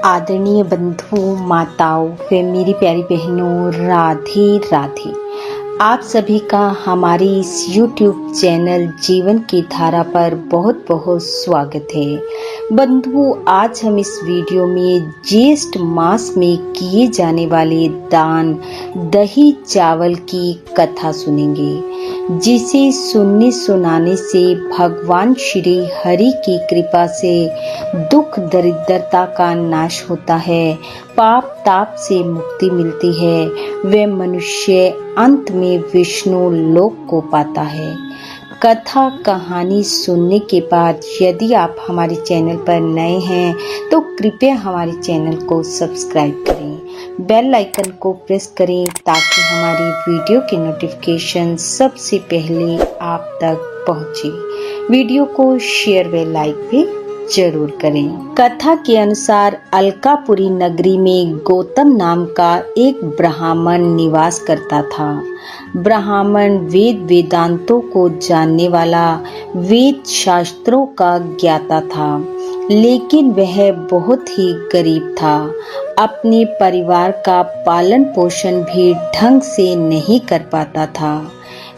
आदरणीय बंधु माताओं व मेरी प्यारी बहनों, राधे राधे। आप सभी का हमारी इस YouTube चैनल जीवन की धारा पर बहुत बहुत स्वागत है। बंधु, आज हम इस वीडियो में ज्येष्ठ मास में किए जाने वाले दान दही चावल की कथा सुनेंगे, जिसे सुनने सुनाने से भगवान श्री हरि की कृपा से दुख दरिद्रता का नाश होता है, पाप ताप से मुक्ति मिलती है, वे मनुष्य अंत में विष्णु लोक को पाता है। कथा कहानी सुनने के बाद यदि आप हमारे चैनल पर नए हैं तो कृपया हमारे चैनल को सब्सक्राइब करें, बेल आइकन को प्रेस करें ताकि हमारी वीडियो की नोटिफिकेशन सबसे पहले आप तक पहुंचे। वीडियो को शेयर व लाइक भी जरूर करें। कथा के अनुसार अलकापुरी नगरी में गौतम नाम का एक ब्राह्मण निवास करता था। ब्राह्मण वेद वेदांतों को जानने वाला, वेद शास्त्रों का ज्ञाता था, लेकिन वह बहुत ही गरीब था। अपने परिवार का पालन पोषण भी ढंग से नहीं कर पाता था।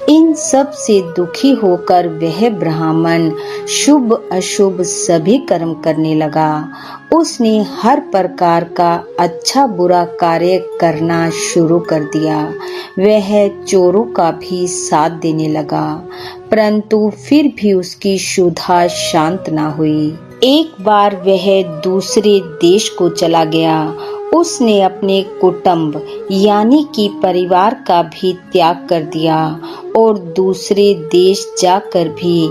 इन सब से दुखी होकर वह ब्राह्मण शुभ अशुभ सभी कर्म करने लगा। उसने हर प्रकार का अच्छा बुरा कार्य करना शुरू कर दिया। वह चोरों का भी साथ देने लगा, परंतु फिर भी उसकी क्षुधा शांत न हुई। एक बार वह दूसरे देश को चला गया। उसने अपने कुटुंब यानी कि परिवार का भी त्याग कर दिया और दूसरे देश जाकर भी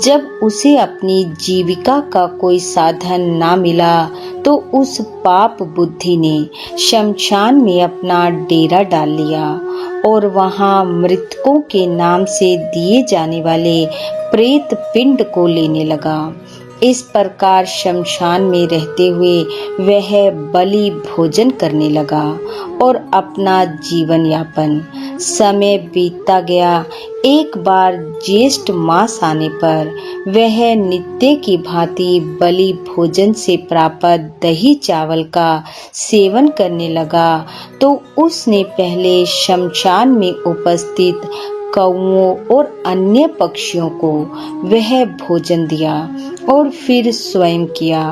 जब उसे अपनी जीविका का कोई साधन ना मिला तो उस पाप बुद्धि ने शमशान में अपना डेरा डाल लिया और वहां मृतकों के नाम से दिए जाने वाले प्रेत पिंड को लेने लगा। इस प्रकार शमशान में रहते हुए वह बलि भोजन करने लगा और अपना जीवन यापन। समय बीतता गया। एक बार ज्येष्ठ मास आने पर वह नित्य की भांति बलि भोजन से प्राप्त दही चावल का सेवन करने लगा तो उसने पहले शमशान में उपस्थित कौओं और अन्य पक्षियों को वह भोजन दिया और फिर स्वयं किया,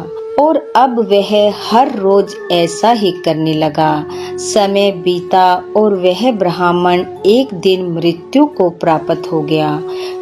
और अब वह हर रोज ऐसा ही करने लगा। समय बीता और वह ब्राह्मण एक दिन मृत्यु को प्राप्त हो गया।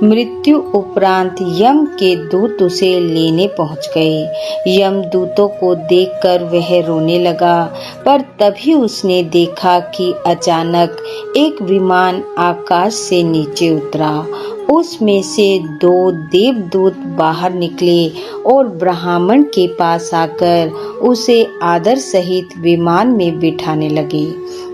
मृत्यु उपरांत यम के दूत उसे लेने पहुंच गए। यम दूतों को देखकर वह रोने लगा, पर तभी उसने देखा कि अचानक एक विमान आकाश से नीचे उतरा। उसमें से 2 देवदूत बाहर निकले और ब्राह्मण के पास आकर उसे आदर सहित विमान में बिठाने लगे।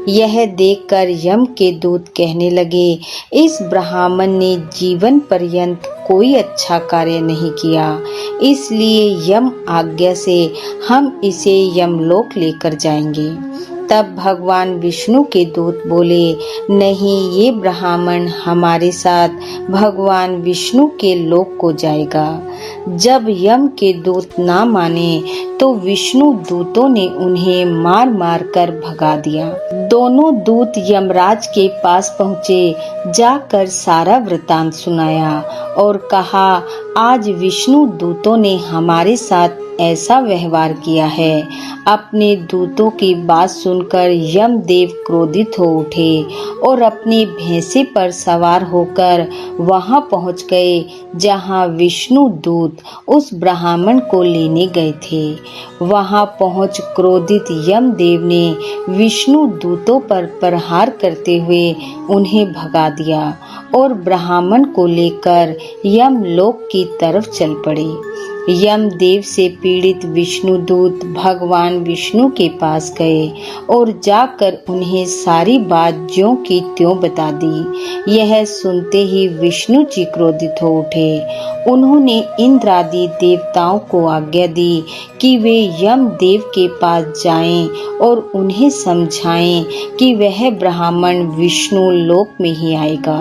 यह देखकर यम के दूत कहने लगे, इस ब्राह्मण ने जीवन पर्यंत कोई अच्छा कार्य नहीं किया, इसलिए यम आज्ञा से हम इसे यमलोक लेकर जाएंगे। तब भगवान विष्णु के दूत बोले, नहीं, ये ब्राह्मण हमारे साथ भगवान विष्णु के लोक को जाएगा। जब यम के दूत ना माने तो विष्णु दूतों ने उन्हें मार मार कर भगा दिया। दोनों दूत यमराज के पास पहुँचे, जाकर सारा वृतांत सुनाया और कहा, आज विष्णु दूतों ने हमारे साथ ऐसा व्यवहार किया है। अपने दूतों की बात सुनकर यमदेव क्रोधित हो उठे और अपनी भैंसे पर सवार होकर वहां पहुंच गए जहां विष्णु दूत उस ब्राह्मण को लेने गए थे। वहां पहुंच क्रोधित यमदेव ने विष्णु दूतों पर प्रहार करते हुए उन्हें भगा दिया और ब्राह्मण को लेकर यमलोक की तरफ चल पड़े। यमदेव से पीड़ित विष्णुदूत भगवान विष्णु के पास गए और जाकर उन्हें सारी बात ज्यों की त्यों बता दी। यह सुनते ही विष्णु जी क्रोधित हो उठे। उन्होंने इंद्र आदि देवताओं को आज्ञा दी कि वे यमदेव के पास जाएं और उन्हें समझाएं कि वह ब्राह्मण विष्णु लोक में ही आएगा।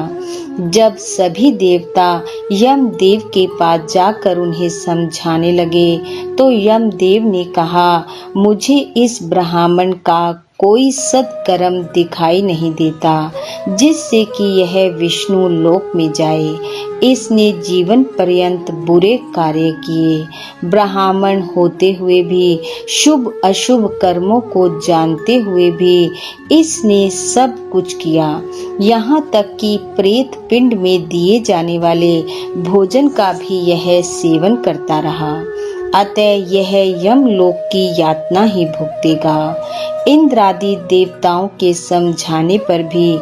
जब सभी देवता यमदेव के पास जाकर उन्हें समझाने लगे तो यमदेव ने कहा, मुझे इस ब्राह्मण का कोई सत्कर्म दिखाई नहीं देता जिससे कि यह विष्णु लोक में जाए। इसने जीवन पर्यंत बुरे कार्य किए। ब्राह्मण होते हुए भी, शुभ अशुभ कर्मों को जानते हुए भी इसने सब कुछ किया। यहाँ तक कि प्रेत पिंड में दिए जाने वाले भोजन का भी यह सेवन करता रहा। अतः यह यमलोक की यातना ही भुगतेगा। इंद्रादि देवताओं के समझाने पर भी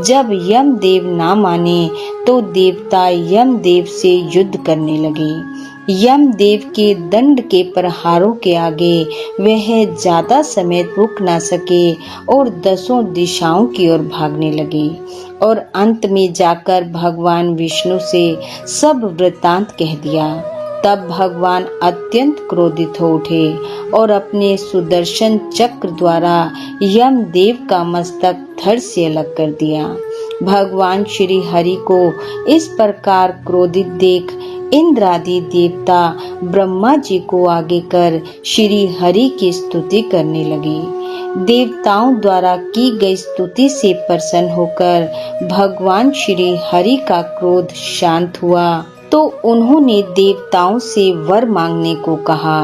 जब यमदेव ना माने तो देवता यमदेव से युद्ध करने लगे। यमदेव के दंड के प्रहारों के आगे वह ज्यादा समय रुक ना सके और दसों दिशाओं की ओर भागने लगे और अंत में जाकर भगवान विष्णु से सब वृतांत कह दिया। तब भगवान अत्यंत क्रोधित हो उठे और अपने सुदर्शन चक्र द्वारा यमदेव का मस्तक धड़ से अलग कर दिया। भगवान श्री हरि को इस प्रकार क्रोधित देख इंद्रादि देवता ब्रह्मा जी को आगे कर श्री हरि की स्तुति करने लगे। देवताओं द्वारा की गई स्तुति से प्रसन्न होकर भगवान श्री हरि का क्रोध शांत हुआ तो उन्होंने देवताओं से वर मांगने को कहा।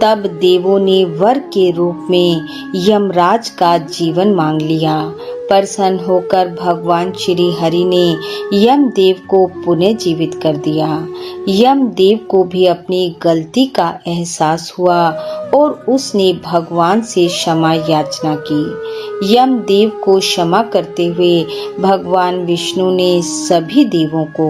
तब देवों ने वर के रूप में यमराज का जीवन मांग लिया। प्रसन्न होकर भगवान श्री हरि ने यमदेव को पुनः जीवित कर दिया। यमदेव को भी अपनी गलती का एहसास हुआ और उसने भगवान से क्षमा याचना की। यमदेव को क्षमा करते हुए भगवान विष्णु ने सभी देवों को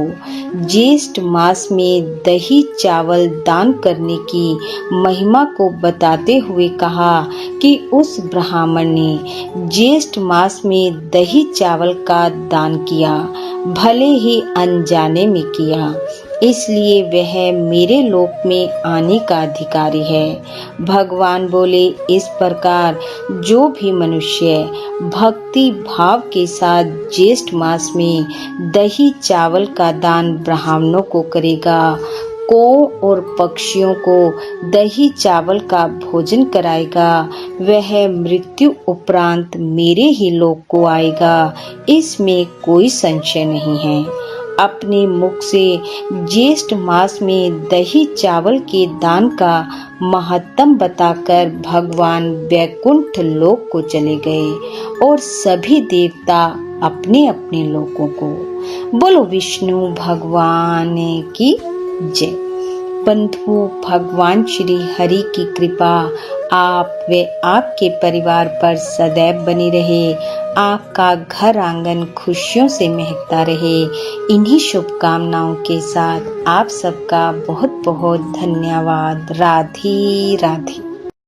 ज्येष्ठ मास में दही चावल दान करने की महिमा को बताते हुए कहा कि उस ब्राह्मण ने ज्येष्ठ मास में दही चावल का दान किया, भले ही अनजाने में किया, इसलिए वह मेरे लोक में आने का अधिकारी है। भगवान बोले, इस प्रकार जो भी मनुष्य भक्ति भाव के साथ ज्येष्ठ मास में दही चावल का दान ब्राह्मणों को करेगा, कौओं और पक्षियों को दही चावल का भोजन कराएगा, वह मृत्यु उपरांत मेरे ही लोक को आएगा, इसमें कोई संशय नहीं है। अपने मुख से ज्येष्ठ मास में दही चावल के दान का महत्तम बताकर भगवान वैकुंठ लोक को चले गए और सभी देवता अपने अपने लोकों को। बोलो विष्णु भगवान की जय। बंधु, भगवान श्री हरि की कृपा आप व आपके परिवार पर सदैव बनी रहे। आपका घर आंगन खुशियों से महकता रहे। इन्हीं शुभकामनाओं के साथ आप सबका बहुत बहुत धन्यवाद। राधे राधे।